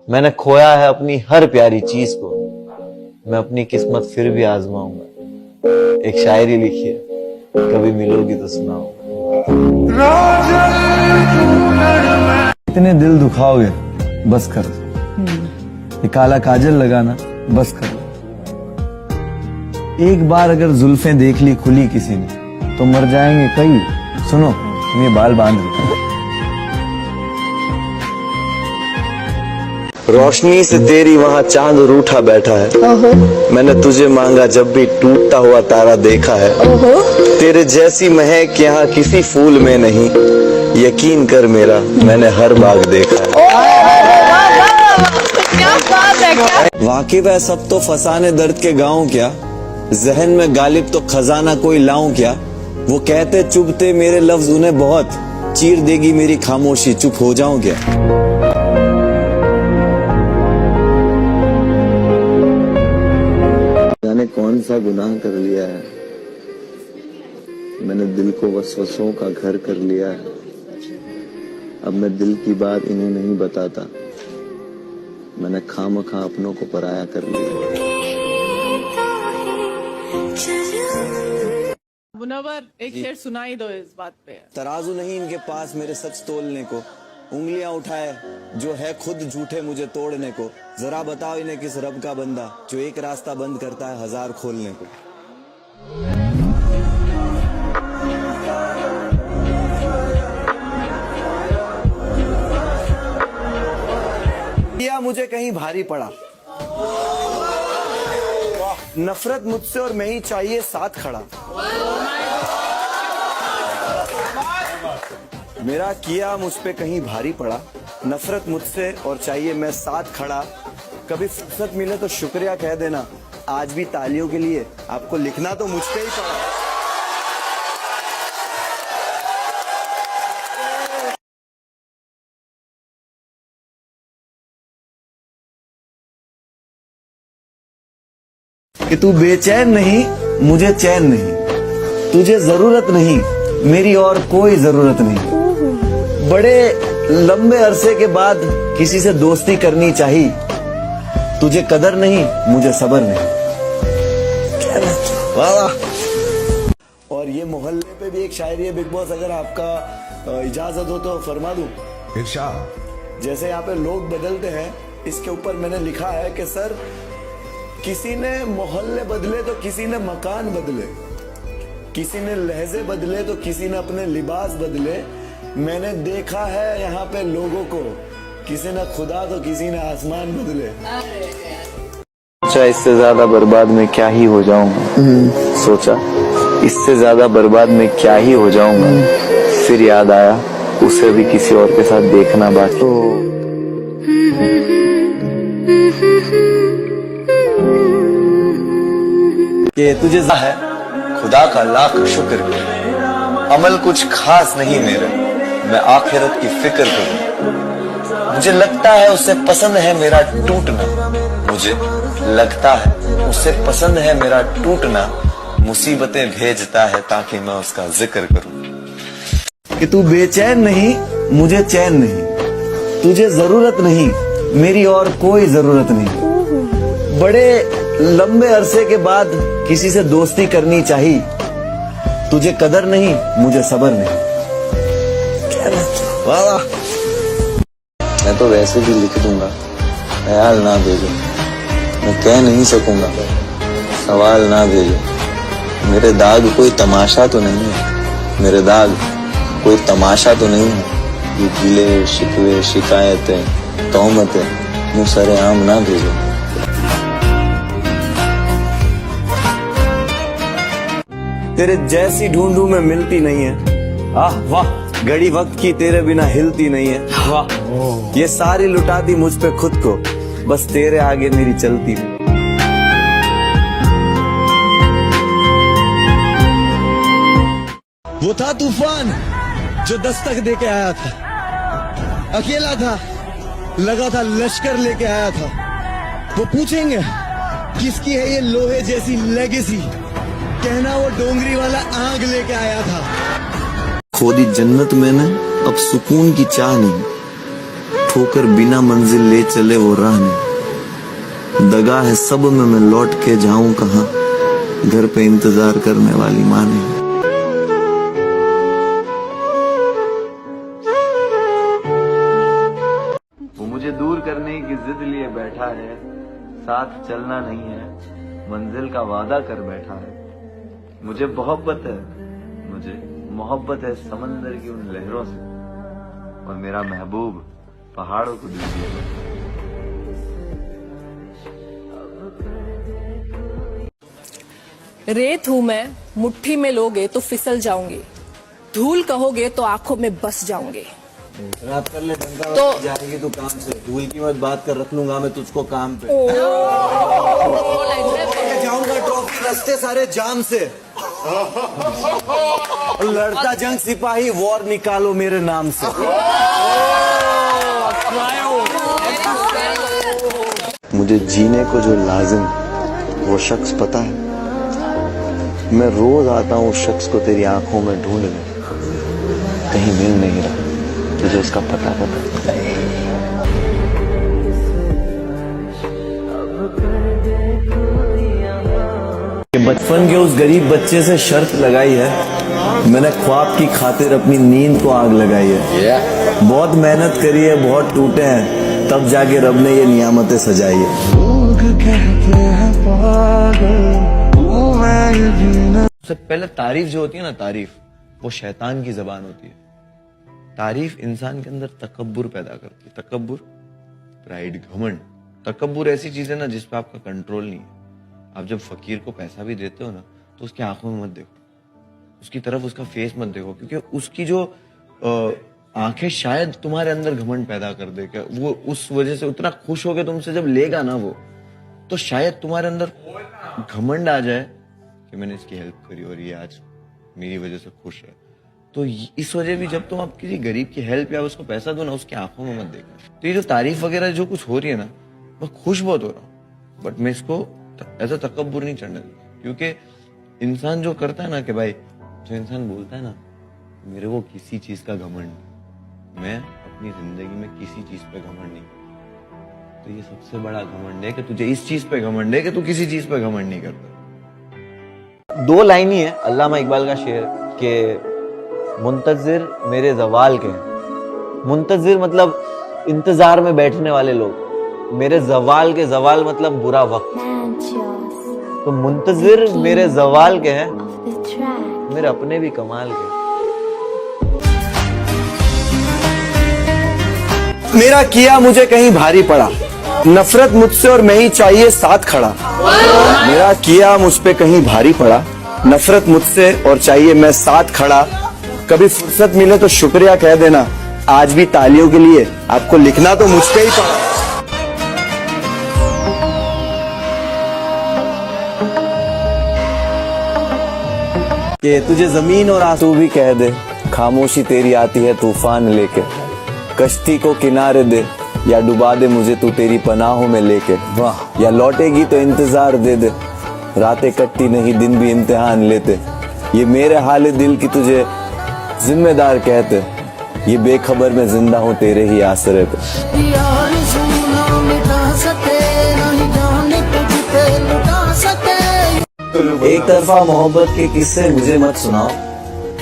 मैंने खोया है अपनी हर प्यारी चीज को, मैं अपनी किस्मत फिर भी आजमाऊंगा। एक शायरी लिखी है, कभी मिलोगी तो सुनाओ। इतने दिल दुखाओगे, बस करो। ये काला काजल लगाना बस करो। एक बार अगर जुल्फें देख ली खुली किसी ने तो मर जाएंगे कई। सुनो, तुम ये बाल बांध लो। रोशनी से तेरी वहाँ चांद रूठा बैठा है, मैंने तुझे मांगा जब भी टूटता हुआ तारा देखा है। तेरे जैसी महक यहाँ किसी फूल में नहीं, यकीन कर मेरा मैंने हर बाग देखा है। वाकिफ है सब तो फसाने दर्द के गाँव क्या, जहन में गालिब तो खजाना कोई लाऊं क्या। वो कहते चुभते मेरे लफ्ज उन्हें बहुत, चीर देगी मेरी खामोशी चुप हो जाऊं क्या। जाने कौन सा गुनाह कर लिया है, मैंने दिल को वसवसों का घर कर लिया है। अब मैं दिल की बात इन्हें नहीं बताता, मैंने खामखा अपनों को पराया कर लिया। मुनव्वर, एक शेर सुनाई दो इस बात पे। तराजू नहीं इनके पास मेरे सच तोलने को, उंगलियां उठाए जो है खुद झूठे मुझे तोड़ने को। जरा बताओ इन्हें किस रब का बंदा जो एक रास्ता बंद करता है हजार खोलने को। या मुझे कहीं भारी पड़ा, नफरत मुझसे और मैं ही चाहिए साथ खड़ा। मेरा किया मुझ पे कहीं भारी पड़ा, नफरत मुझसे और चाहिए मैं साथ खड़ा। कभी फुर्सत मिले तो शुक्रिया कह देना, आज भी तालियों के लिए आपको लिखना तो मुझ पे ही पड़ा। कि तू बेचैन नहीं, मुझे चैन नहीं, तुझे जरूरत नहीं, मेरी और कोई जरूरत नहीं। बड़े लंबे अरसे के बाद किसी से दोस्ती करनी चाहिए, तुझे कदर नहीं, मुझे सब्र नहीं। वाह। और ये मोहल्ले पे भी एक शायरी है बिग बॉस, अगर आपका इजाजत हो तो फरमा दूं। इरशाद। जैसे यहाँ पे लोग बदलते हैं, इसके ऊपर मैंने लिखा है कि सर किसी ने मोहल्ले बदले तो किसी ने मकान बदले, किसी ने लहजे बदले तो किसी ने अपने लिबास बदले। मैंने देखा है यहाँ पे लोगों को, किसी ने खुदा तो किसी ने आसमान बदले। सोचा इससे ज्यादा बर्बाद में क्या ही हो जाऊंगा, सोचा इससे ज्यादा बर्बाद में क्या ही हो जाऊंगा। फिर याद आया उसे भी किसी और के साथ देखना बाकी। कि तुझे है खुदा का लाख शुक्र कर, अमल कुछ खास नहीं मेरे, मैं आखिरत की फिक्र करूं। मुझे लगता है उसे पसंद है मेरा टूटना, मुझे लगता है उसे पसंद है मेरा टूटना। मुसीबतें भेजता है ताकि मैं उसका जिक्र करूं। कि तू बेचैन नहीं, मुझे चैन नहीं, तुझे जरूरत नहीं, मेरी और कोई जरूरत नहीं। बड़े लंबे अरसे के बाद किसी से दोस्ती करनी चाहिए, तुझे कदर नहीं, मुझे सब्र नहीं। वाह। मैं तो वैसे भी लिख दूंगा, ख्याल ना भेजो, मैं कह नहीं सकूंगा, सवाल ना भेजो। मेरे दाग कोई तमाशा तो नहीं है, मेरे दाग कोई तमाशा तो नहीं है। ये गिले शिकवे शिकायतें तोहमतें यूं सरेआम ना भेजो। तेरे जैसी ढूंढूं में मिलती नहीं है, आह वाह। घड़ी वक्त की तेरे बिना हिलती नहीं है, वाह। ये सारी लुटाती मुझ पे खुद को, बस तेरे आगे मेरी चलती है। वो था तूफान जो दस्तक दे के आया था, अकेला था, लगा था लश्कर लेके आया था। वो पूछेंगे किसकी है ये लोहे जैसी लेगेसी, कहना वो डोंगरी वाला आग लेके आया था। खोदी जन्नत मैंने अब सुकून की चाह नहीं, ठोकर बिना मंजिल ले चले वो राह नहीं। दगा है सब में, मैं लौट के जाऊं कहां, घर पे इंतजार करने वाली माँ नहीं। वो मुझे दूर करने की जिद लिए बैठा है, साथ चलना नहीं है, मंजिल का वादा कर बैठा है। मुझे मोहब्बत है, मुझे मोहब्बत है समंदर की उन लहरों से, और मेरा महबूब पहाड़ों को दिल दिया। रेत हूं मैं, मुट्ठी में लोगे तो फिसल जाऊंगी, धूल कहोगे तो आंखों में बस जाऊंगी। रात कर ले डंका तो जाएगी तू काम से, धूल की मत बात कर, रख लूंगा मैं तुझको काम पे। जाऊंगा ट्रॉफी रास्ते सारे जाम से, लड़ता जंग सिपाही वॉर निकालो मेरे नाम से। मुझे जीने को जो लाजिम वो शख्स पता है, मैं रोज आता हूँ उस शख्स को तेरी आंखों में ढूंढने, कहीं मिल नहीं रहा, तुझे उसका पता बचपन के उस गरीब बच्चे से शर्त लगाई है, मैंने ख्वाब की खातिर अपनी नींद को आग लगाई है। बहुत मेहनत करी है, बहुत टूटे हैं, तब जाके रब ने ये नियामतें सजाई है। लोग कहते हैं पागल, सबसे पहले तारीफ जो होती है ना, तारीफ वो शैतान की जबान होती है। तारीफ इंसान के अंदर तकब्बुर पैदा करती है। तकब्बुर, प्राइड, घमंड। तकब्बुर ऐसी चीज है ना जिस पे आपका कंट्रोल नहीं है। आप जब फकीर को पैसा भी देते हो ना, तो उसकी आंखों में मत देखो, उसकी तरफ उसका फेस मत देखो, क्योंकि उसकी जो आंखें शायद तुम्हारे अंदर घमंड पैदा कर दे। क्या वो उस वजह से उतना खुश हो गया तुमसे जब लेगा ना वो, तो शायद तुम्हारे अंदर घमंड आ जाए कि मैंने इसकी हेल्प करी और ये आज मेरी वजह से खुश है। तो इस वजह भी जब तुम आप किसी गरीब की हेल्प या उसको पैसा दो ना, उसकी आंखों में मत देखना। तो ये जो तारीफ वगैरह जो कुछ हो रही है ना, मैं खुश बहुत हो रहा हूँ, बट मैं इसको ऐसा तकब्बुर नहीं चढ़ने देता। क्योंकि इंसान जो करता है ना कि भाई, जो इंसान बोलता है ना मेरे को किसी चीज का घमंड, मैं अपनी जिंदगी में किसी चीज पे घमंड नहीं, तो ये सबसे बड़ा घमंड है कि तुझे इस चीज पे घमंड है कि तू किसी चीज पे घमंड नहीं करता। दो लाइन ही है अल्लामा इकबाल का शेर के मुंतजिर मेरे जवाल के हैं। मुंतजिर मतलब इंतजार में बैठने वाले लोग, मेरे जवाल के, जवाल मतलब बुरा वक्त, तो मुंतजिर मेरे जवाल के हैं, मेरे अपने भी कमाल के। मेरा किया मुझे कहीं भारी पड़ा, नफरत मुझसे और मैं ही चाहिए साथ खड़ा। मेरा किया मुझ पे कहीं भारी पड़ा, नफरत मुझसे और चाहिए मैं साथ खड़ा। कभी फुर्सत मिले तो शुक्रिया कह देना, आज भी तालियों के लिए आपको लिखना तो मुझ पे ही पड़ा। कि तुझे जमीन और आंसू भी कह दे, खामोशी तेरी आती है तूफान लेके। कश्ती को किनारे दे या डुबा दे मुझे तू तेरी पनाहों में लेके। वाह, या लौटेगी तो इंतजार दे दे, रातें कटती नहीं दिन भी इम्तिहान लेते। ये मेरे हाल दिल की तुझे जिम्मेदार कहते, ये बेखबर में जिंदा हूँ तेरे ही आसरे पे। एक तरफा मोहब्बत के किस्से मुझे मत सुनाओ,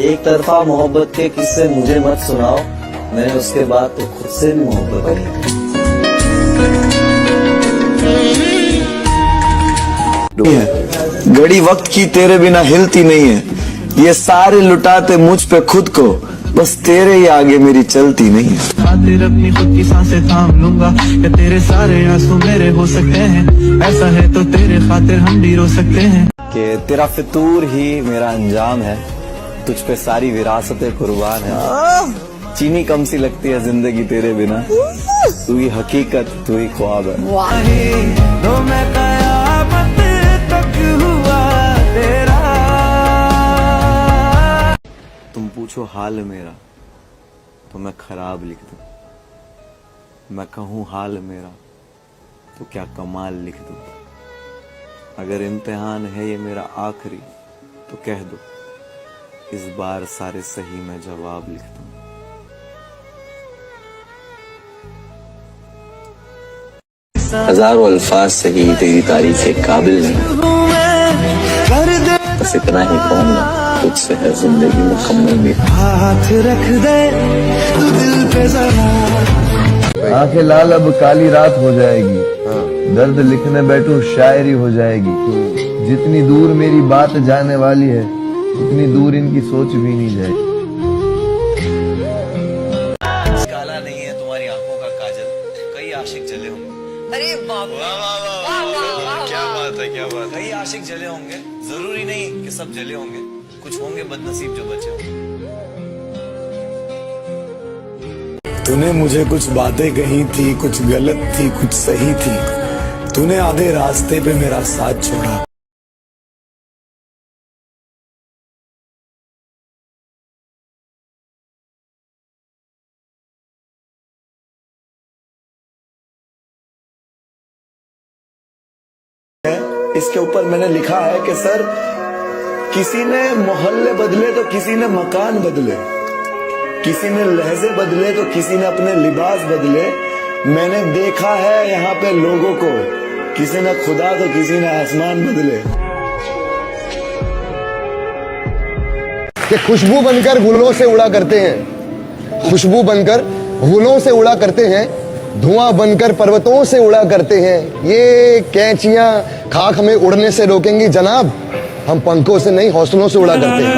एक तरफा मोहब्बत के किस्से मुझे मत सुनाओ, मैंने उसके बाद तो खुद से भी मोहब्बत की। घड़ी वक्त की तेरे बिना हिलती नहीं है, ये सारे लुटाते मुझ पे खुद को, बस तेरे ही आगे मेरी चलती नहीं है। खातिर अपनी खुद की सांसें थाम लूंगा, कि तेरे सारे आंसू मेरे हो सकते हैं, ऐसा है तो तेरे खातिर हम भी रो सकते हैं। कि तेरा फितूर ही मेरा अंजाम है, तुझ पे सारी विरासतें कुर्बान है। चीनी कम सी लगती है जिंदगी तेरे बिना, तू ही हकीकत तू ही ख्वाब है। तो मैं कयामत तक हुआ तेरा। तुम पूछो हाल मेरा तो मैं खराब लिख दूं, मैं कहूँ हाल मेरा तो क्या कमाल लिख दूं। अगर इम्तिहान है ये मेरा आखिरी तो कह दो, इस बार सारे सही मैं जवाब लिख दूं। हजारों अल्फाज से ही तेरी तारीफ के काबिल नहीं, बस इतना ही कहूंगा, तुझसे है जिंदगी मुकम्मल मेरी। हाथ रख दे दिल पे जरा। आंखें लाल अब काली रात हो जाएगी, दर्द लिखने बैठूं शायरी हो जाएगी। जितनी दूर मेरी बात जाने वाली है, उतनी दूर इनकी सोच भी नहीं जाएगी। काला नहीं है तुम्हारी आंखों का काजल, कई आशिक जले होंगे। अरे बाप रे, क्या बात है, क्या बात है। कई आशिक जले होंगे, जरूरी नहीं कि सब जले होंगे, कुछ होंगे बदनसीब जो बचे होंगे। तूने मुझे कुछ बातें कही थी, कुछ गलत थी, कुछ सही थी। तूने आधे रास्ते पे मेरा साथ छोड़ा। इसके ऊपर मैंने लिखा है कि सर, किसी ने मोहल्ले बदले तो किसी ने मकान बदले, किसी ने लहजे बदले तो किसी ने अपने लिबास बदले। मैंने देखा है यहाँ पे लोगों को, किसी ने खुदा तो किसी ने आसमान बदले। कि खुशबू बनकर गुलों से उड़ा करते हैं, खुशबू बनकर गुलों से उड़ा करते हैं, धुआं बनकर पर्वतों से उड़ा करते हैं। ये कैंचियां खाक हमें उड़ने से रोकेंगी जनाब, हम पंखों से नहीं हौसलों से उड़ा करते हैं।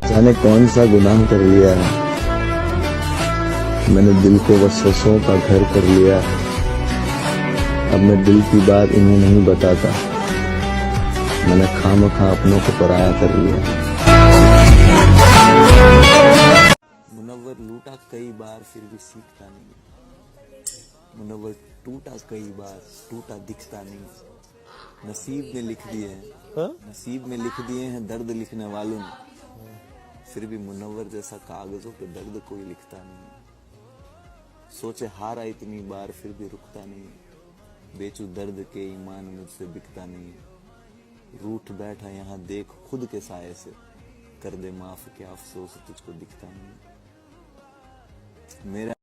जाने कौन सा गुनाह कर लिया है, मैंने दिल को वसवसों का घर कर लिया है। अब मैं दिल की बात इन्हें नहीं बताता, मैंने खामखा अपनों को पराया कर लिया। मुनव्वर लूटा कई बार फिर भी सीखता नहीं, मुनव्वर टूटा कई बार टूटा दिखता नहीं। नसीब में लिख दिए हैं, नसीब में लिख दिए हैं दर्द लिखने वालों ने, फिर भी मुनव्वर जैसा कागजों पे दर्द कोई लिखता नहीं। सोचे हारा इतनी बार फिर भी रुकता नहीं, बेचू दर्द के ईमान मुझसे बिकता नहीं। रूठ बैठा यहाँ देख खुद के साये से, कर दे माफ क्या अफसोस तुझको दिखता नहीं। मेरा